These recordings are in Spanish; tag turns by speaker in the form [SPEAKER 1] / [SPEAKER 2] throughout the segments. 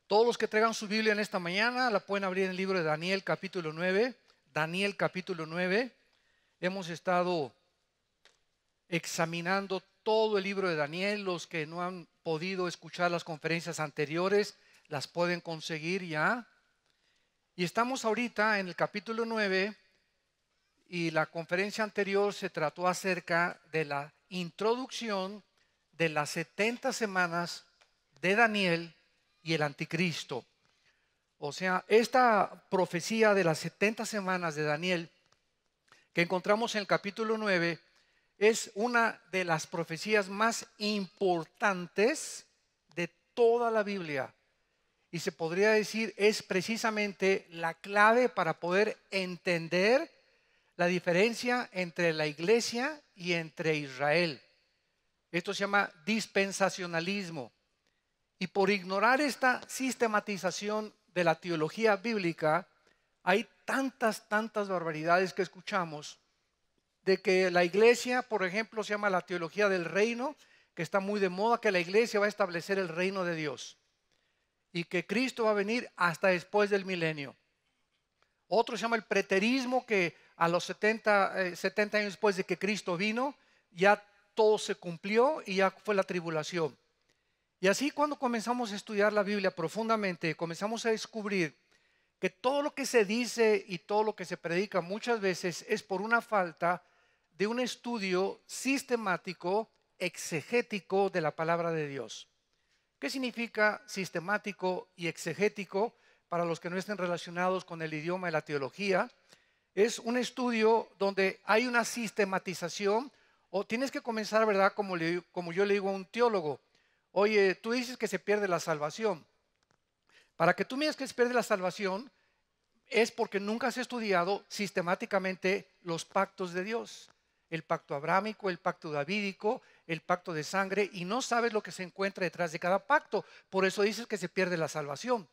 [SPEAKER 1] Todos los que traigan su Biblia en esta mañana la pueden abrir en el libro de Daniel capítulo 9. Daniel capítulo 9. Hemos estado examinando todo el libro de Daniel. Los que no han podido escuchar las conferencias anteriores las pueden conseguir ya. Y estamos ahorita en el capítulo 9 y la conferencia anterior se trató acerca de la introducción de las 70 semanas de Daniel y el anticristo. O sea, esta profecía de las 70 semanas de Daniel que encontramos en el capítulo 9 es una de las profecías más importantes de toda la Biblia. Y se podría decir es precisamente la clave para poder entender la diferencia entre la iglesia y entre Israel. Esto se llama dispensacionalismo. Y por ignorar esta sistematización de la teología bíblica, hay tantas barbaridades que escuchamos de que la iglesia, por ejemplo, se llama la teología del reino, que está muy de moda, que la iglesia va a establecer el reino de Dios y que Cristo va a venir hasta después del milenio. Otro se llama el preterismo, que a los 70 años después de que Cristo vino, ya todo se cumplió y ya fue la tribulación. Y así, cuando comenzamos a estudiar la Biblia profundamente, comenzamos a descubrir que todo lo que se dice y todo lo que se predica muchas veces es por una falta de un estudio sistemático, exegético de la palabra de Dios. ¿Qué significa sistemático y exegético? Para los que no estén relacionados con el idioma de la teología, es un estudio donde hay una sistematización, o tienes que comenzar, ¿verdad? Como yo le digo a un teólogo: oye, tú dices que se pierde la salvación. Para que tú me digas que se pierde la salvación, es porque nunca has estudiado sistemáticamente los pactos de Dios. El pacto abrámico, el pacto davídico, el pacto de sangre, y no sabes lo que se encuentra detrás de cada pacto. Por eso dices que se pierde la salvación.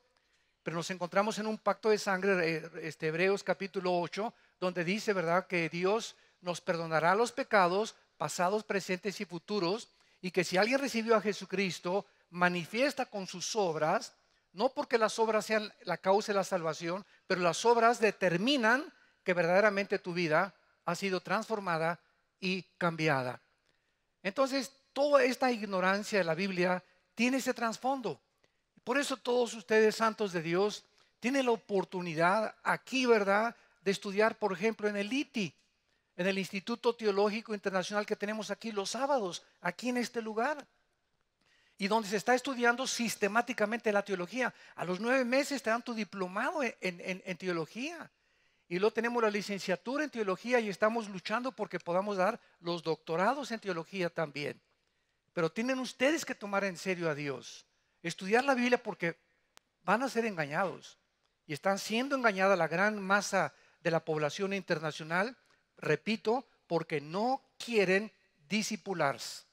[SPEAKER 1] Pero nos encontramos en un pacto de sangre, Hebreos capítulo 8, donde dice, ¿verdad?, que Dios nos perdonará los pecados pasados, presentes y futuros, y que si alguien recibió a Jesucristo, manifiesta con sus obras, no porque las obras sean la causa de la salvación, pero las obras determinan que verdaderamente tu vida ha sido transformada y cambiada. Entonces, toda esta ignorancia de la Biblia tiene ese trasfondo. Por eso todos ustedes, santos de Dios, tienen la oportunidad aquí, ¿verdad?, de estudiar, por ejemplo, en el ITI, en el Instituto Teológico Internacional que tenemos aquí los sábados, aquí en este lugar, y donde se está estudiando sistemáticamente la teología. A los 9 meses te dan tu diplomado en teología. Y luego tenemos la licenciatura en teología y estamos luchando porque podamos dar los doctorados en teología también. Pero tienen ustedes que tomar en serio a Dios, estudiar la Biblia, porque van a ser engañados. Y están siendo engañada la gran masa de la población internacional, repito, porque no quieren discipularse.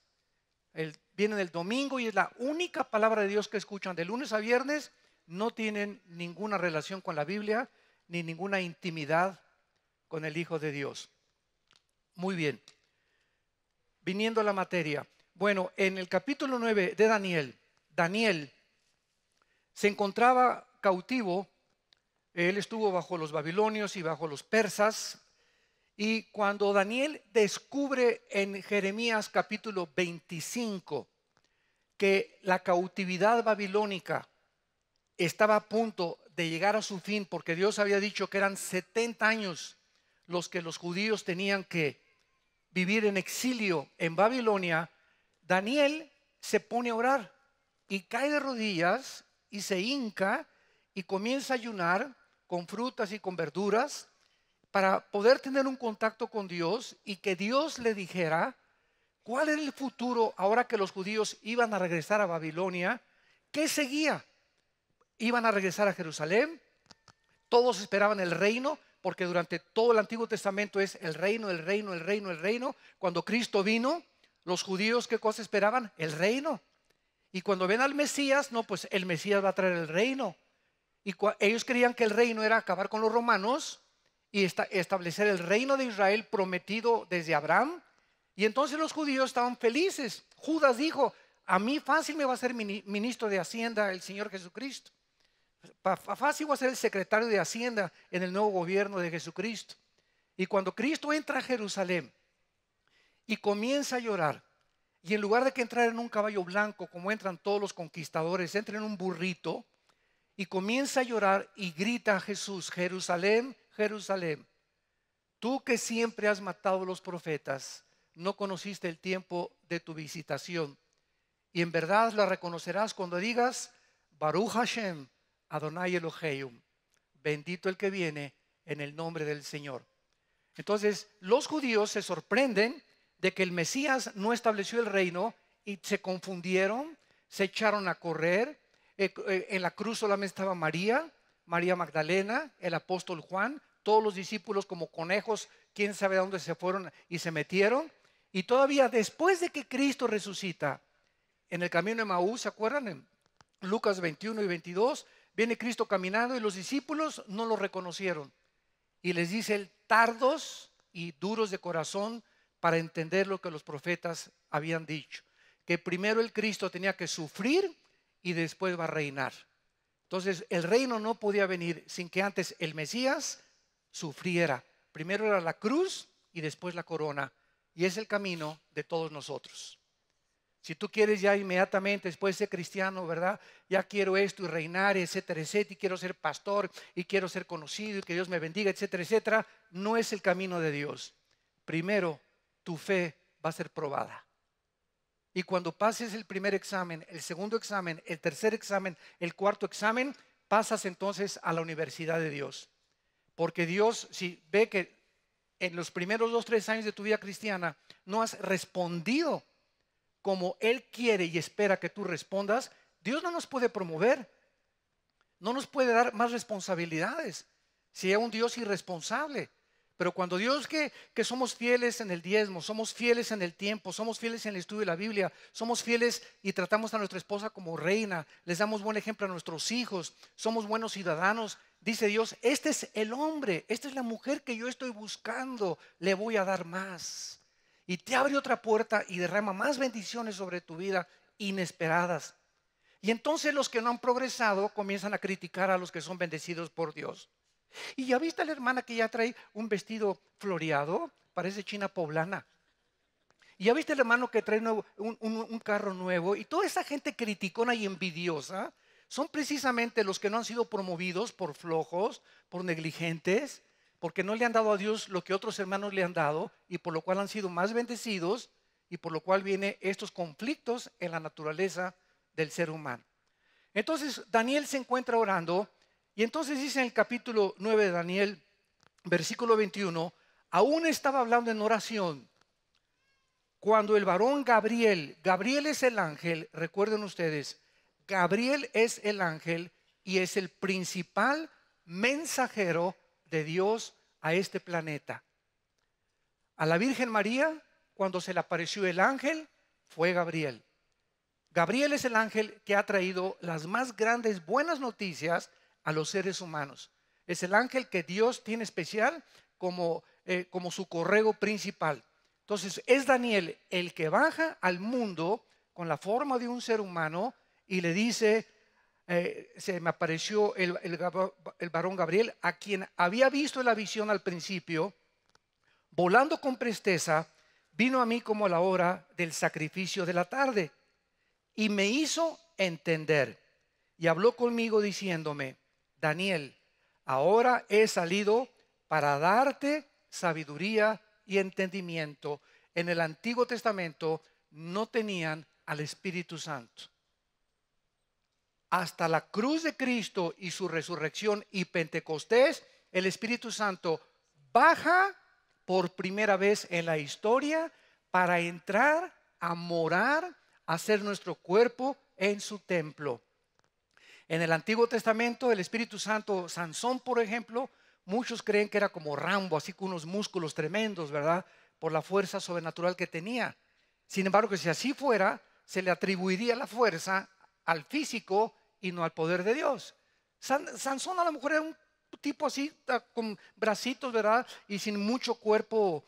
[SPEAKER 1] Vienen el domingo y es la única palabra de Dios que escuchan de lunes a viernes. No tienen ninguna relación con la Biblia ni ninguna intimidad con el Hijo de Dios. Muy bien, viniendo a la materia. Bueno, en el capítulo 9 de Daniel se encontraba cautivo. Él estuvo bajo los babilonios y bajo los persas. Y cuando Daniel descubre en Jeremías capítulo 25 que la cautividad babilónica estaba a punto de llegar a su fin, porque Dios había dicho que eran 70 años los que los judíos tenían que vivir en exilio en Babilonia, Daniel se pone a orar y cae de rodillas y se hinca y comienza a ayunar con frutas y con verduras para poder tener un contacto con Dios y que Dios le dijera cuál era el futuro ahora que los judíos iban a regresar a Babilonia. ¿Qué seguía? Iban a regresar a Jerusalén. Todos esperaban el reino, porque durante todo el Antiguo Testamento es el reino, el reino, el reino, el reino. Cuando Cristo vino, los judíos, ¿qué cosa esperaban? El reino. Y cuando ven al Mesías, no, pues el Mesías va a traer el reino. Y ellos creían que el reino era acabar con los romanos y establecer el reino de Israel prometido desde Abraham. Y entonces los judíos estaban felices. Judas dijo: a mí fácil me va a ser ministro de Hacienda el Señor Jesucristo. Fácil va a ser el secretario de Hacienda en el nuevo gobierno de Jesucristo. Y cuando Cristo entra a Jerusalén y comienza a llorar, y en lugar de que entrar en un caballo blanco como entran todos los conquistadores, entra en un burrito y comienza a llorar y grita a Jesús: Jerusalén, Jerusalén, tú que siempre has matado a los profetas, no conociste el tiempo de tu visitación. Y en verdad la reconocerás cuando digas: Baruch Hashem, Adonai Eloheinu, bendito el que viene en el nombre del Señor. Entonces los judíos se sorprenden de que el Mesías no estableció el reino y se confundieron, se echaron a correr. En la cruz solamente estaba María, María Magdalena, el apóstol Juan, todos los discípulos como conejos, quién sabe a dónde se fueron y se metieron. Y todavía después de que Cristo resucita, en el camino de Maús, ¿se acuerdan? En Lucas 21 y 22, viene Cristo caminando y los discípulos no lo reconocieron. Y les dice él: tardos y duros de corazón para entender lo que los profetas habían dicho, que primero el Cristo tenía que sufrir y después va a reinar. Entonces el reino no podía venir sin que antes el Mesías sufriera. Primero era la cruz y después la corona, y es el camino de todos nosotros. Si tú quieres ya inmediatamente después de ser cristiano, ¿verdad? Ya quiero esto y reinar, etcétera, etcétera, y quiero ser pastor y quiero ser conocido y que Dios me bendiga, etcétera, etcétera. No es el camino de Dios. Primero, tu fe va a ser probada. Y cuando pases el primer examen, el segundo examen, el tercer examen, el cuarto examen, pasas entonces a la universidad de Dios. Porque Dios, si ve que en los primeros 2, 3 años de tu vida cristiana no has respondido como Él quiere y espera que tú respondas, Dios no nos puede promover, no nos puede dar más responsabilidades, si es un Dios irresponsable. Pero cuando Dios que somos fieles en el diezmo, somos fieles en el tiempo, somos fieles en el estudio de la Biblia, somos fieles y tratamos a nuestra esposa como reina, les damos buen ejemplo a nuestros hijos, somos buenos ciudadanos, dice Dios: este es el hombre, esta es la mujer que yo estoy buscando, le voy a dar más. Y te abre otra puerta y derrama más bendiciones sobre tu vida, inesperadas. Y entonces los que no han progresado comienzan a criticar a los que son bendecidos por Dios. Y ya viste a la hermana que ya trae un vestido floreado, parece china poblana. Y ya viste el hermano que trae un carro nuevo. Y toda esa gente criticona y envidiosa son precisamente los que no han sido promovidos por flojos, por negligentes, porque no le han dado a Dios lo que otros hermanos le han dado, y por lo cual han sido más bendecidos, y por lo cual vienen estos conflictos en la naturaleza del ser humano. Entonces Daniel se encuentra orando, y entonces dice en el capítulo 9 de Daniel, versículo 21, aún estaba hablando en oración cuando el varón Gabriel es el ángel, recuerden ustedes, Gabriel es el ángel y es el principal mensajero de Dios a este planeta. A la Virgen María, cuando se le apareció el ángel, fue Gabriel. Gabriel es el ángel que ha traído las más grandes buenas noticias a los seres humanos. Es el ángel que Dios tiene especial como su correo principal. Entonces es Daniel el que baja al mundo con la forma de un ser humano y le dice: se me apareció el varón Gabriel, a quien había visto en la visión al principio, volando con presteza, vino a mí como a la hora del sacrificio de la tarde y me hizo entender y habló conmigo diciéndome: Daniel, ahora he salido para darte sabiduría y entendimiento. En el Antiguo Testamento no tenían al Espíritu Santo. Hasta la cruz de Cristo y su resurrección y Pentecostés, el Espíritu Santo baja por primera vez en la historia para entrar a morar, a hacer nuestro cuerpo en su templo. En el Antiguo Testamento el Espíritu Santo, Sansón por ejemplo, muchos creen que era como Rambo, así con unos músculos tremendos, ¿verdad? Por la fuerza sobrenatural que tenía. Sin embargo, que si así fuera, se le atribuiría la fuerza al físico y no al poder de Dios. Sansón a lo mejor era un tipo así, con bracitos, ¿verdad? Y sin mucho cuerpo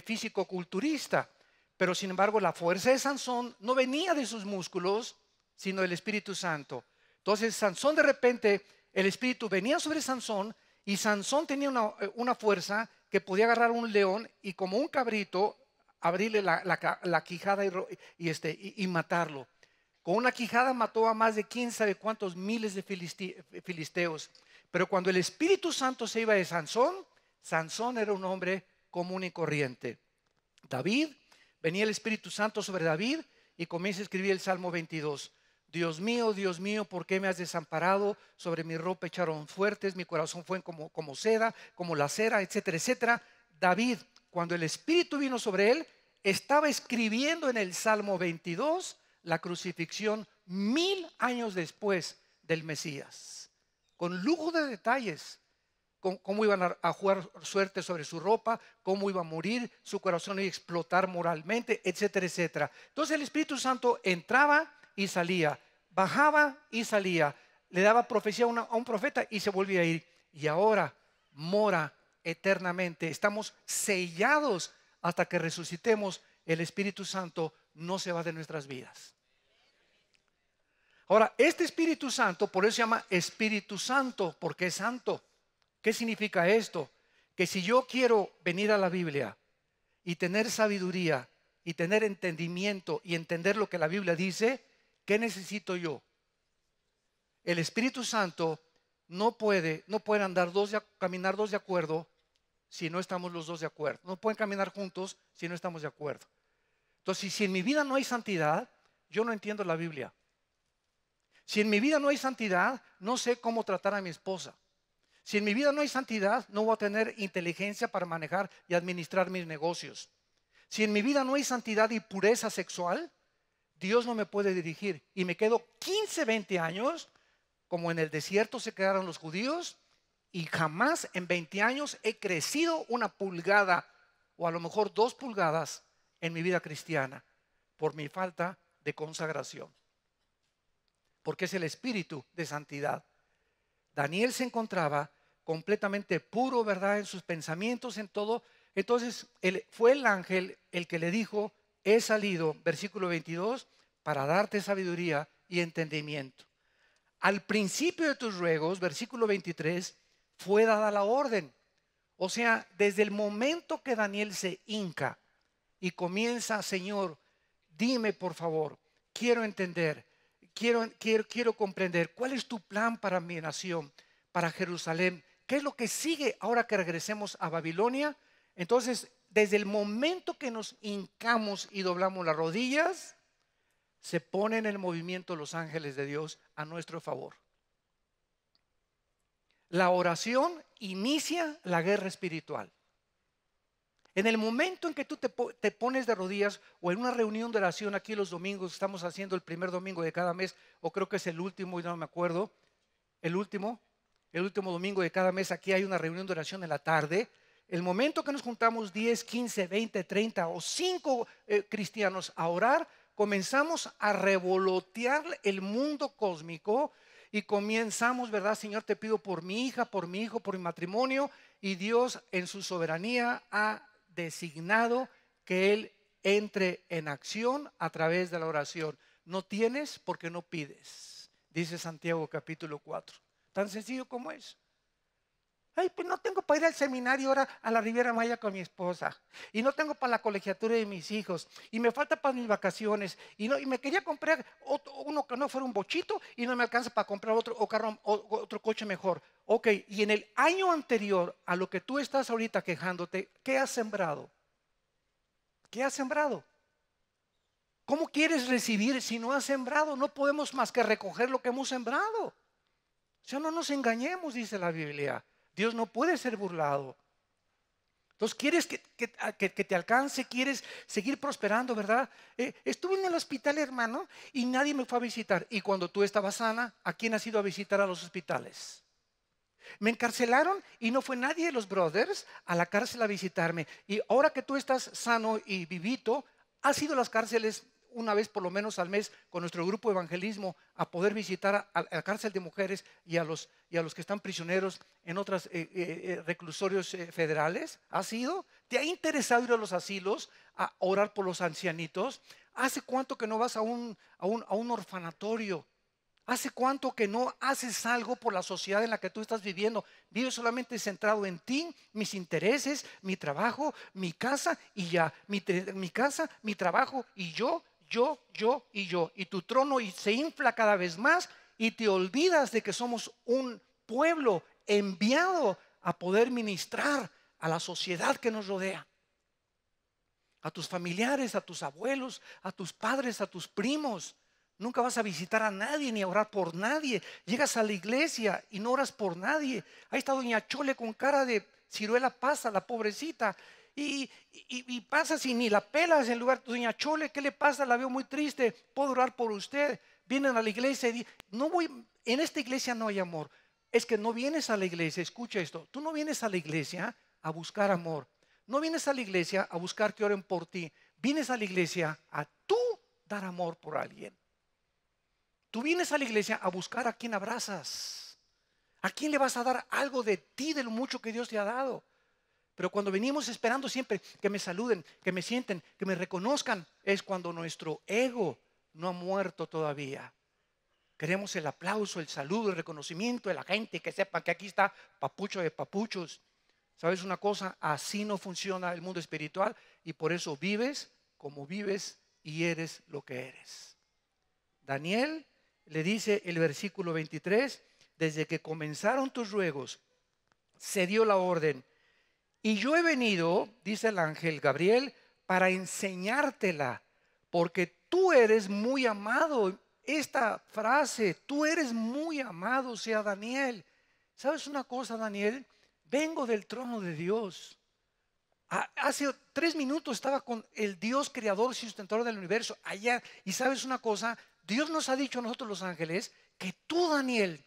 [SPEAKER 1] físico culturista. Pero sin embargo, la fuerza de Sansón no venía de sus músculos, sino del Espíritu Santo. Entonces Sansón de repente el Espíritu venía sobre Sansón y Sansón tenía una fuerza que podía agarrar un león y como un cabrito abrirle la quijada y matarlo. Con una quijada mató a más de quién sabe cuántos miles de filisteos. Pero cuando el Espíritu Santo se iba de Sansón, Sansón era un hombre común y corriente. David, venía el Espíritu Santo sobre David y comienza a escribir el Salmo 22. Dios mío, ¿por qué me has desamparado? Sobre mi ropa echaron fuertes, mi corazón fue como seda, como la cera, etcétera, etcétera. David, cuando el Espíritu vino sobre él, estaba escribiendo en el Salmo 22 la crucifixión 1000 años después del Mesías, con lujo de detalles, cómo iban a jugar suerte sobre su ropa, cómo iba a morir, su corazón iba a explotar moralmente, etcétera, etcétera. Entonces el Espíritu Santo entraba y salía, bajaba y salía, le daba profecía a un profeta y se volvía a ir. Y ahora mora eternamente. Estamos sellados hasta que resucitemos. El Espíritu Santo no se va de nuestras vidas. Ahora, este Espíritu Santo, por eso se llama Espíritu Santo, porque es santo. ¿Qué significa esto? Que si yo quiero venir a la Biblia y tener sabiduría y tener entendimiento y entender lo que la Biblia dice, ¿qué necesito yo? El Espíritu Santo no puede caminar dos de acuerdo si no estamos los dos de acuerdo. No pueden caminar juntos si no estamos de acuerdo. Entonces, si en mi vida no hay santidad, yo no entiendo la Biblia. Si en mi vida no hay santidad, no sé cómo tratar a mi esposa. Si en mi vida no hay santidad, no voy a tener inteligencia para manejar y administrar mis negocios. Si en mi vida no hay santidad y pureza sexual, Dios no me puede dirigir. Y me quedo 15, 20 años, como en el desierto se quedaron los judíos, y jamás en 20 años he crecido una pulgada o a lo mejor 2 pulgadas en mi vida cristiana por mi falta de consagración. Porque es el espíritu de santidad. Daniel se encontraba completamente puro, ¿verdad? En sus pensamientos, en todo. Entonces fue el ángel el que le dijo: he salido, versículo 22, para darte sabiduría y entendimiento. Al principio de tus ruegos, versículo 23, fue dada la orden. O sea, desde el momento que Daniel se hinca y comienza: Señor, dime por favor, quiero entender, quiero comprender cuál es tu plan para mi nación, para Jerusalén. ¿Qué es lo que sigue ahora que regresemos a Babilonia? Entonces, desde el momento que nos hincamos y doblamos las rodillas, se ponen en movimiento los ángeles de Dios a nuestro favor. La oración inicia la guerra espiritual. En el momento en que tú te pones de rodillas o en una reunión de oración aquí los domingos, estamos haciendo el primer domingo de cada mes, o creo que es el último, y no me acuerdo, el último domingo de cada mes, aquí hay una reunión de oración en la tarde. El momento que nos juntamos 10, 15, 20, 30 o 5 cristianos a orar, comenzamos a revolotear el mundo cósmico y comenzamos, ¿verdad? Señor, te pido por mi hija, por mi hijo, por mi matrimonio, y Dios en su soberanía ha designado que Él entre en acción a través de la oración. No tienes porque no pides, dice Santiago capítulo 4. Tan sencillo como es. Ay, pues no tengo para ir al seminario ahora a la Riviera Maya con mi esposa, y no tengo para la colegiatura de mis hijos, y me falta para mis vacaciones, y me quería comprar uno que no fuera un bochito y no me alcanza para comprar otro coche mejor. Ok, y en el año anterior a lo que tú estás ahorita quejándote, ¿qué has sembrado? ¿Qué has sembrado? ¿Cómo quieres recibir si no has sembrado? No podemos más que recoger lo que hemos sembrado. O sea, no nos engañemos, dice la Biblia. Dios no puede ser burlado. Entonces, quieres que te alcance, quieres seguir prosperando, ¿verdad? Estuve en el hospital, hermano, y nadie me fue a visitar. Y cuando tú estabas sana, ¿a quién has ido a visitar a los hospitales? Me encarcelaron y no fue nadie de los brothers a la cárcel a visitarme. Y ahora que tú estás sano y vivito, has ido a las cárceles una vez por lo menos al mes con nuestro grupo de evangelismo a poder visitar a la cárcel de mujeres y a los que están prisioneros en otros reclusorios federales. ¿Has ido? ¿Te ha interesado ir a los asilos a orar por los ancianitos? ¿Hace cuánto que no vas a un orfanatorio ¿Hace cuánto que no haces algo por la sociedad en la que tú estás viviendo? Vives solamente centrado en ti, mis intereses, mi trabajo, mi casa y ya. Mi casa, mi trabajo y yo y yo. Y tu trono se infla cada vez más y te olvidas de que somos un pueblo enviado a poder ministrar a la sociedad que nos rodea. A tus familiares, a tus abuelos, a tus padres, a tus primos. Nunca vas a visitar a nadie ni a orar por nadie. Llegas a la iglesia y no oras por nadie. Ahí está doña Chole con cara de ciruela pasa, la pobrecita. Y pasas y ni la pelas en lugar. Doña Chole, ¿qué le pasa? La veo muy triste. Puedo orar por usted. Vienen a la iglesia y dicen, no voy, en esta iglesia no hay amor. Es que no vienes a la iglesia, escucha esto. Tú no vienes a la iglesia a buscar amor. No vienes a la iglesia a buscar que oren por ti. Vienes a la iglesia a tú dar amor por alguien. Tú vienes a la iglesia a buscar a quien abrazas, a quien le vas a dar algo de ti, de lo mucho que Dios te ha dado. Pero cuando venimos esperando siempre que me saluden, que me sienten, que me reconozcan, es cuando nuestro ego no ha muerto todavía. Queremos el aplauso, el saludo, el reconocimiento de la gente, que sepa que aquí está papucho de papuchos. ¿Sabes una cosa? Así no funciona el mundo espiritual y por eso vives como vives y eres lo que eres. Daniel le dice el versículo 23, desde que comenzaron tus ruegos, se dio la orden. Y yo he venido, dice el ángel Gabriel, para enseñártela, porque tú eres muy amado. Esta frase, tú eres muy amado, sea Daniel. ¿Sabes una cosa, Daniel? Vengo del trono de Dios. Hace 3 minutos estaba con el Dios creador y sustentador del universo allá. Y sabes una cosa, Dios nos ha dicho a nosotros los ángeles que tú, Daniel,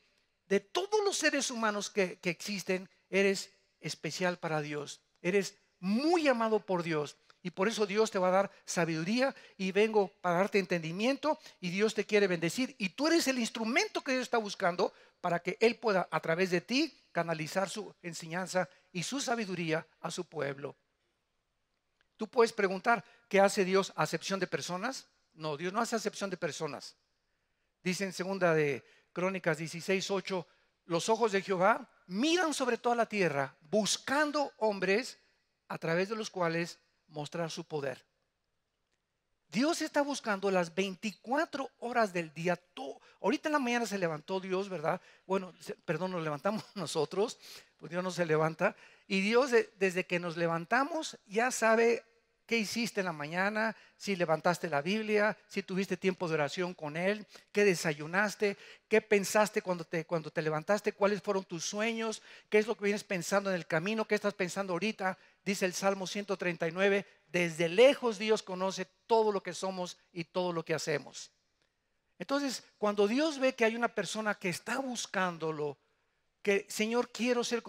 [SPEAKER 1] de todos los seres humanos que existen, eres especial para Dios. Eres muy amado por Dios. Y por eso Dios te va a dar sabiduría y vengo para darte entendimiento y Dios te quiere bendecir. Y tú eres el instrumento que Dios está buscando para que Él pueda a través de ti canalizar su enseñanza y su sabiduría a su pueblo. Tú puedes preguntar, ¿qué hace Dios a acepción de personas? No, Dios no hace acepción de personas. Dice en segunda de Crónicas 16:8, los ojos de Jehová miran sobre toda la tierra, buscando hombres a través de los cuales mostrar su poder. Dios está buscando las 24 horas del día. Ahorita en la mañana se levantó Dios, ¿verdad? Bueno, perdón, nos levantamos nosotros, pues Dios no se levanta. Y Dios desde que nos levantamos ya sabe qué hiciste en la mañana, si levantaste la Biblia, si tuviste tiempo de oración con Él, qué desayunaste, qué pensaste cuando te levantaste, cuáles fueron tus sueños, qué es lo que vienes pensando en el camino, qué estás pensando ahorita. Dice el Salmo 139, desde lejos Dios conoce todo lo que somos y todo lo que hacemos. Entonces, cuando Dios ve que hay una persona que está buscándolo, que Señor, quiero ser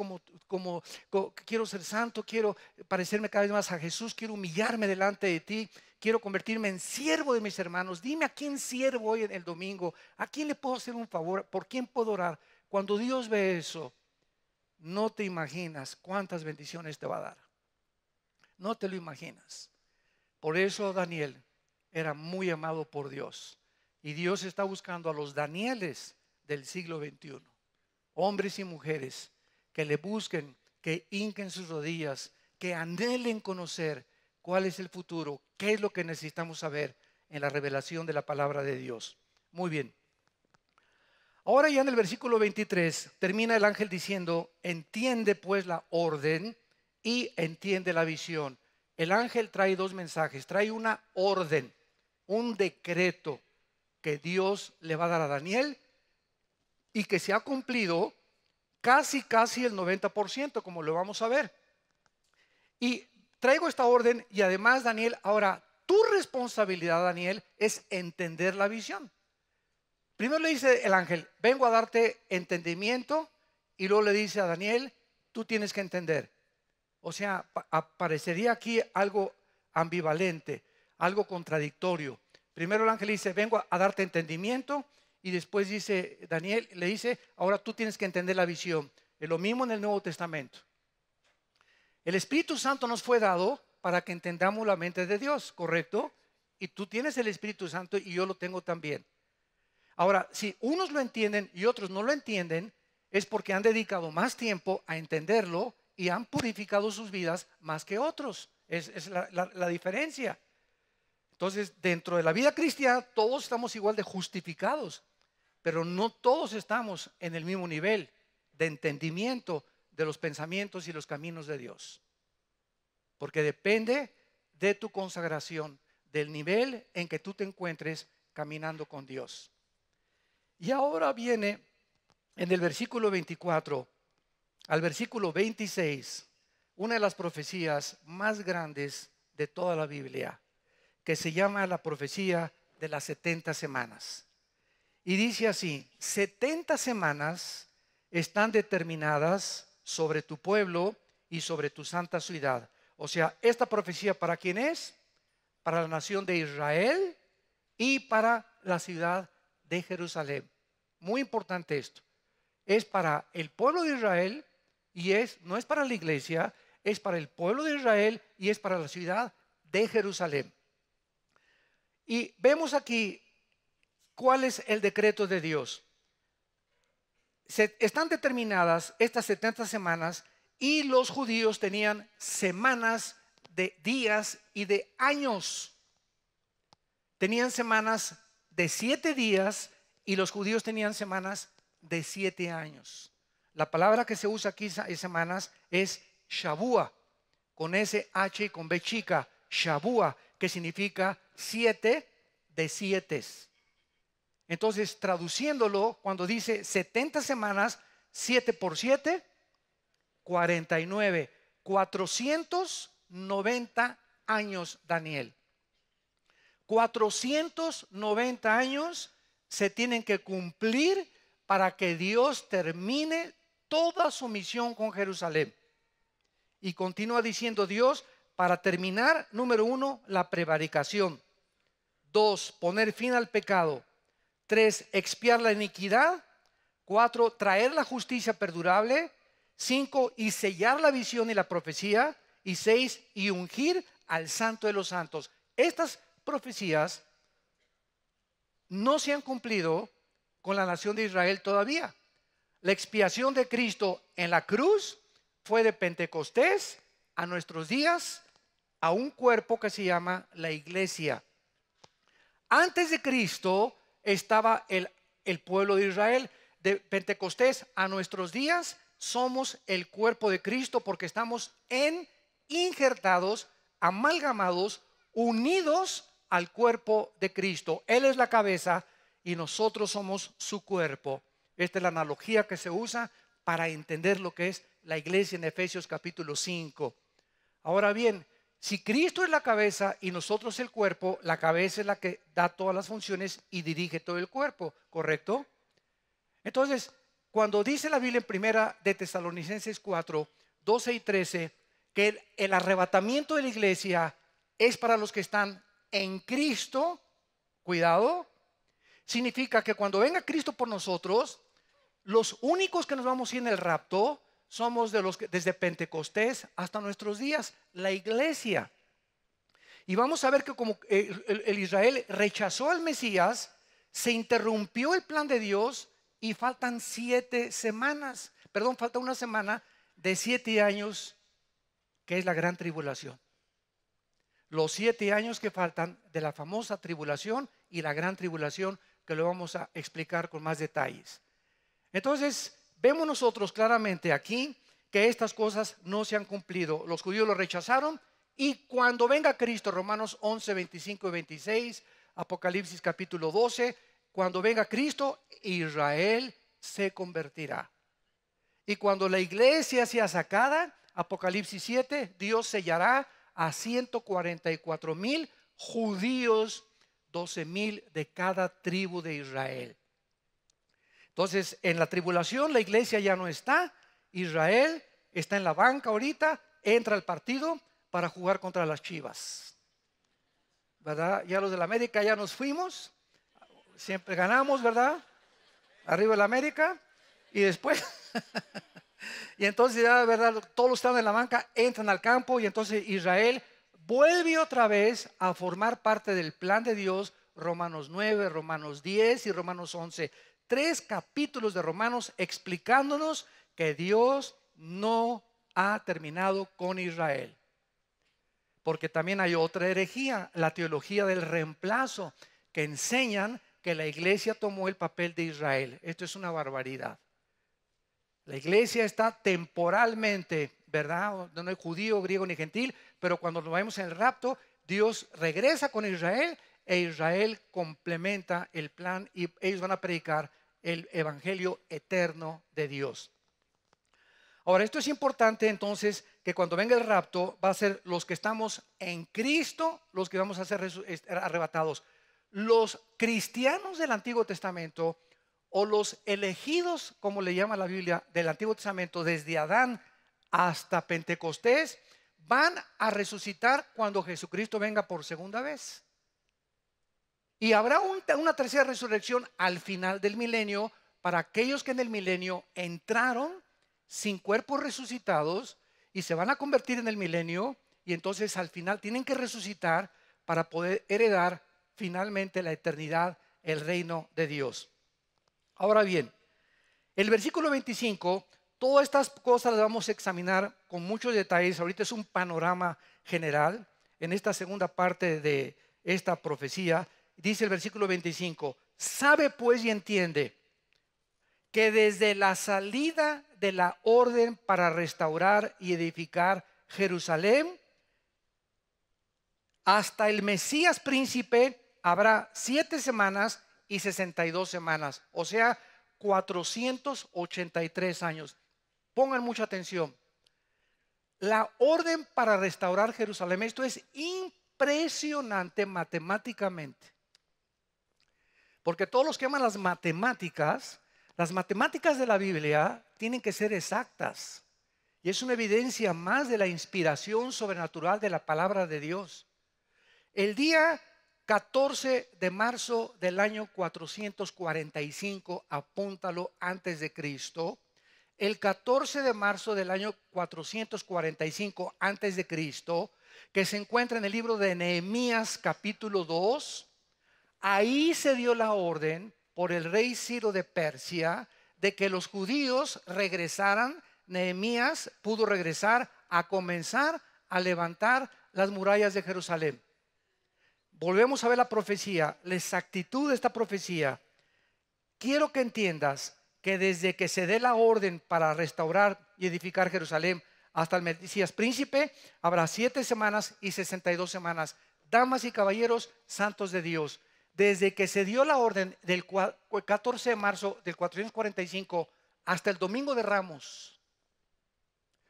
[SPEAKER 1] quiero ser santo, quiero parecerme cada vez más a Jesús, quiero humillarme delante de ti, quiero convertirme en siervo de mis hermanos. Dime a quién sirvo hoy en el domingo, a quién le puedo hacer un favor, por quién puedo orar. Cuando Dios ve eso, no te imaginas cuántas bendiciones te va a dar. No te lo imaginas. Por eso Daniel era muy amado por Dios. Y Dios está buscando a los Danieles del siglo XXI. Hombres y mujeres que le busquen, que hinquen sus rodillas, que anhelen conocer cuál es el futuro, qué es lo que necesitamos saber en la revelación de la palabra de Dios. Muy bien. Ahora ya en el versículo 23 termina el ángel diciendo, entiende pues la orden y entiende la visión. El ángel trae 2 mensajes, trae una orden, un decreto que Dios le va a dar a Daniel y que se ha cumplido casi el 90%, como lo vamos a ver. Y traigo esta orden y además, Daniel, ahora tu responsabilidad, Daniel, es entender la visión. Primero le dice el ángel, vengo a darte entendimiento, y luego le dice a Daniel, tú tienes que entender. O sea, aparecería aquí algo ambivalente, algo contradictorio. Primero el ángel dice, vengo a darte entendimiento, y después dice Daniel, le dice, ahora tú tienes que entender la visión. Es lo mismo en el Nuevo Testamento. El Espíritu Santo nos fue dado para que entendamos la mente de Dios, ¿correcto? Y tú tienes el Espíritu Santo y yo lo tengo también. Ahora, si unos lo entienden y otros no lo entienden, es porque han dedicado más tiempo a entenderlo y han purificado sus vidas más que otros. Es la diferencia. Entonces, dentro de la vida cristiana, todos estamos igual de justificados, pero no todos estamos en el mismo nivel de entendimiento de los pensamientos y los caminos de Dios. Porque depende de tu consagración, del nivel en que tú te encuentres caminando con Dios. Y ahora viene en el versículo 24 al versículo 26, una de las profecías más grandes de toda la Biblia, que se llama la profecía de las 70 semanas. Y dice así: 70 semanas están determinadas sobre tu pueblo y sobre tu santa ciudad. O sea, esta profecía, ¿para quién es? Para la nación de Israel y para la ciudad de Jerusalén. Muy importante esto. Es para el pueblo de Israel y no es para la iglesia, es para el pueblo de Israel y es para la ciudad de Jerusalén. Y vemos aquí cuál es el decreto de Dios. Están determinadas estas 70 semanas y los judíos tenían semanas de días y de años. Tenían semanas de 7 días y los judíos tenían semanas de 7 años. La palabra que se usa aquí en semanas es Shavua, con SH y con B chica, Shavua, que significa 7 de 7. Entonces, traduciéndolo, cuando dice 70 semanas, 7 por 7, 49, 490 años, Daniel. 490 años se tienen que cumplir para que Dios termine toda su misión con Jerusalén. Y continúa diciendo Dios, para terminar, número 1, la prevaricación. 2, poner fin al pecado. 3, expiar la iniquidad. 4, traer la justicia perdurable. 5, y sellar la visión y la profecía. Y 6, y ungir al santo de los santos. Estas profecías no se han cumplido con la nación de Israel todavía. La expiación de Cristo en la cruz fue de Pentecostés a nuestros días, a un cuerpo que se llama la iglesia. Antes de Cristo estaba el pueblo de Israel. De Pentecostés a nuestros días somos el cuerpo de Cristo, porque estamos injertados, amalgamados, unidos al cuerpo de Cristo. Él es la cabeza y nosotros somos su cuerpo. Esta es la analogía que se usa para entender lo que es la iglesia en Efesios capítulo 5. Ahora bien, si Cristo es la cabeza y nosotros el cuerpo, la cabeza es la que da todas las funciones y dirige todo el cuerpo, ¿correcto? Entonces, cuando dice la Biblia en primera de Tesalonicenses 4, 12 y 13, que el arrebatamiento de la iglesia es para los que están en Cristo, cuidado, significa que cuando venga Cristo por nosotros, los únicos que nos vamos a ir en el rapto somos de los que desde Pentecostés hasta nuestros días, la iglesia. Y vamos a ver que como el Israel rechazó al Mesías, se interrumpió el plan de Dios y faltan 7 semanas, falta una semana de 7 años, que es la gran tribulación. Los 7 años que faltan de la famosa tribulación y la gran tribulación, que lo vamos a explicar con más detalles. Entonces, vemos nosotros claramente aquí que estas cosas no se han cumplido. Los judíos lo rechazaron y cuando venga Cristo, Romanos 11, 25 y 26, Apocalipsis capítulo 12, cuando venga Cristo, Israel se convertirá. Y cuando la iglesia sea sacada, Apocalipsis 7, Dios sellará a 144,000 judíos, 12,000 de cada tribu de Israel. Entonces, en la tribulación la iglesia ya no está. Israel está en la banca ahorita, entra al partido para jugar contra las Chivas, ¿verdad? Ya los de la América ya nos fuimos, siempre ganamos, ¿verdad? Arriba la América. Y después y entonces ya, ¿verdad? Todos los que están en la banca entran al campo y entonces Israel vuelve otra vez a formar parte del plan de Dios, Romanos 9, Romanos 10 y Romanos 11. 3 capítulos de Romanos explicándonos que Dios no ha terminado con Israel. Porque también hay otra herejía, la teología del reemplazo, que enseñan que la iglesia tomó el papel de Israel. Esto es una barbaridad. La iglesia está temporalmente, ¿verdad? No hay judío, griego ni gentil, pero cuando nos vemos en el rapto, Dios regresa con Israel e Israel complementa el plan y ellos van a predicar el evangelio eterno de Dios. Ahora, esto es importante entonces, que cuando venga el rapto va a ser los que estamos en Cristo, los que vamos a ser arrebatados. Los cristianos del Antiguo Testamento o los elegidos, como le llama la Biblia, del Antiguo Testamento, desde Adán hasta Pentecostés, van a resucitar cuando Jesucristo venga por segunda vez. Y habrá una tercera resurrección al final del milenio para aquellos que en el milenio entraron sin cuerpos resucitados y se van a convertir en el milenio, y entonces al final tienen que resucitar para poder heredar finalmente la eternidad, el reino de Dios. Ahora bien, el versículo 25, todas estas cosas las vamos a examinar con muchos detalles. Ahorita es un panorama general en esta segunda parte de esta profecía. Dice el versículo 25, sabe pues y entiende que desde la salida de la orden para restaurar y edificar Jerusalén hasta el Mesías príncipe habrá 7 semanas y 62 semanas, o sea, 483 años. Pongan mucha atención. La orden para restaurar Jerusalén, esto es impresionante matemáticamente. Porque todos los que aman las matemáticas de la Biblia tienen que ser exactas. Y es una evidencia más de la inspiración sobrenatural de la palabra de Dios. El día 14 de marzo del año 445, apúntalo, antes de Cristo. El 14 de marzo del año 445 antes de Cristo, que se encuentra en el libro de Nehemías capítulo 2, ahí se dio la orden por el rey Ciro de Persia de que los judíos regresaran. Nehemías pudo regresar a comenzar a levantar las murallas de Jerusalén. Volvemos a ver la profecía, la exactitud de esta profecía. Quiero que entiendas que desde que se dé la orden para restaurar y edificar Jerusalén hasta el Mesías príncipe, habrá 7 semanas y 62 semanas. Damas y caballeros, santos de Dios, desde que se dio la orden del 14 de marzo del 445 hasta el domingo de Ramos,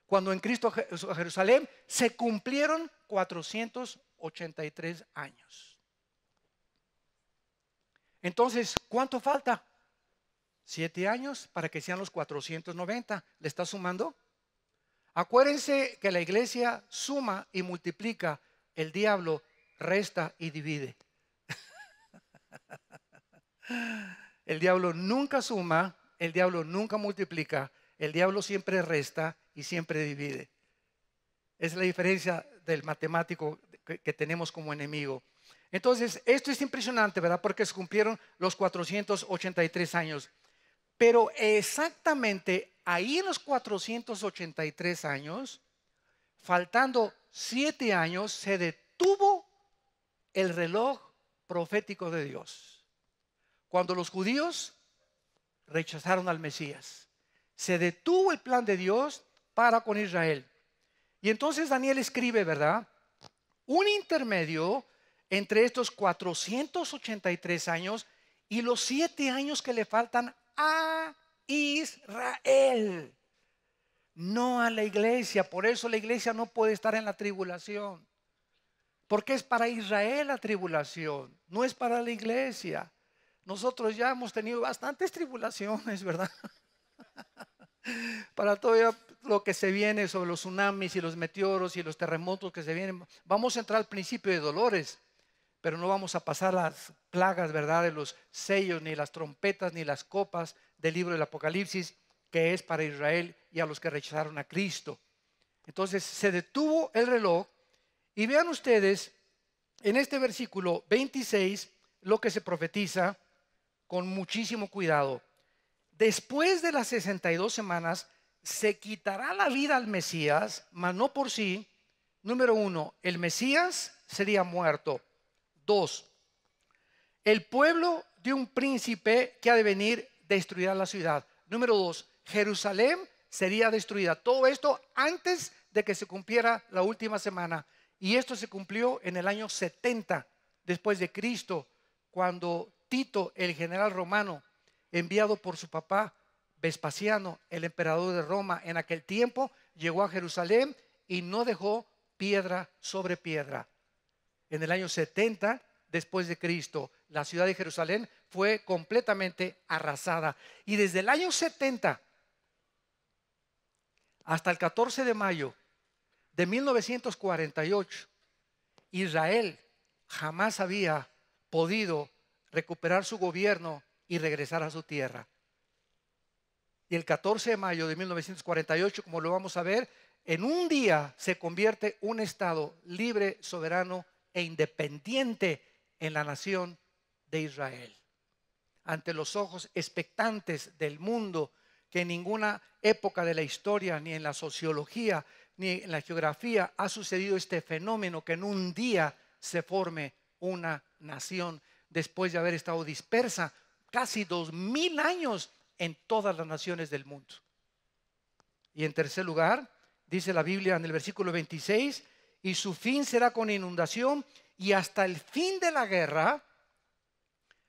[SPEAKER 1] cuando en Cristo Jerusalén se cumplieron 483 años. Entonces, ¿cuánto falta? 7 años para que sean los 490. ¿Le está sumando? Acuérdense que la iglesia suma y multiplica, el diablo resta y divide. El diablo nunca suma, el diablo nunca multiplica, el diablo siempre resta y siempre divide. Es la diferencia del matemático que tenemos como enemigo. Entonces, esto es impresionante, ¿verdad? Porque se cumplieron los 483 años. Pero exactamente ahí en los 483 años, faltando 7 años, se detuvo el reloj profético de Dios. Cuando los judíos rechazaron al Mesías, se detuvo el plan de Dios para con Israel. Y entonces Daniel escribe, ¿verdad?, un intermedio entre estos 483 años y los 7 años que le faltan a Israel, no a la iglesia. Por eso la iglesia no puede estar en la tribulación, porque es para Israel la tribulación, no es para la iglesia. Nosotros ya hemos tenido bastantes tribulaciones, ¿verdad? Para todo lo que se viene sobre los tsunamis y los meteoros y los terremotos que se vienen. Vamos a entrar al principio de dolores, pero no vamos a pasar las plagas, ¿verdad?, de los sellos, ni las trompetas, ni las copas del libro del Apocalipsis, que es para Israel y a los que rechazaron a Cristo. Entonces se detuvo el reloj. Y vean ustedes, en este versículo 26 lo que se profetiza con muchísimo cuidado. Después de las 62 semanas, se quitará la vida al Mesías, mas no por sí. Número 1, el Mesías sería muerto. 2, el pueblo de un príncipe que ha de venir destruirá la ciudad. Número 2, Jerusalén sería destruida. Todo esto antes de que se cumpliera la última semana. Y esto se cumplió en el año 70 después de Cristo, cuando Tito, el general romano, enviado por su papá Vespasiano, el emperador de Roma en aquel tiempo, llegó a Jerusalén y no dejó piedra sobre piedra. En el año 70 después de Cristo, la ciudad de Jerusalén fue completamente arrasada. Y desde el año 70 hasta el 14 de mayo de 1948, Israel jamás había podido recuperar su gobierno y regresar a su tierra. Y el 14 de mayo de 1948, como lo vamos a ver, en un día se convierte un estado libre, soberano e independiente en la nación de Israel. Ante los ojos expectantes del mundo, que en ninguna época de la historia, ni en la sociología, ni en la geografía ha sucedido este fenómeno, que en un día se forme una nación después de haber estado dispersa casi 2000 años en todas las naciones del mundo. Y en tercer lugar, dice la Biblia en el versículo 26, y su fin será con inundación, y hasta el fin de la guerra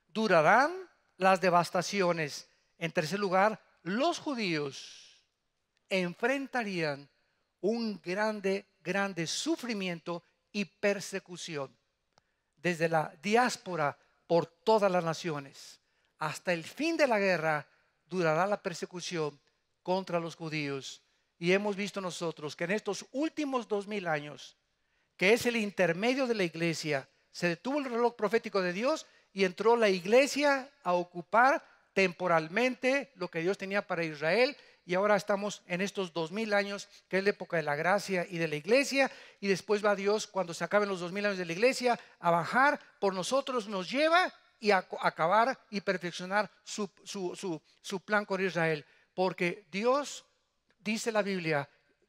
[SPEAKER 1] durarán las devastaciones. En tercer lugar, los judíos enfrentarían un grande sufrimiento y persecución desde la diáspora por todas las naciones. Hasta el fin de la guerra durará la persecución contra los judíos. Y hemos visto nosotros que en estos últimos 2000 años, que es el intermedio de la iglesia, se detuvo el reloj profético de Dios y entró la iglesia a ocupar temporalmente lo que Dios tenía para Israel. Y ahora estamos en estos 2000 años, que es la época de la gracia y de la iglesia. Y después va Dios, cuando se acaben los 2000 años de la iglesia, a bajar por nosotros, nos lleva y a acabar y perfeccionar su plan con Israel. Porque Dios, dice la Biblia,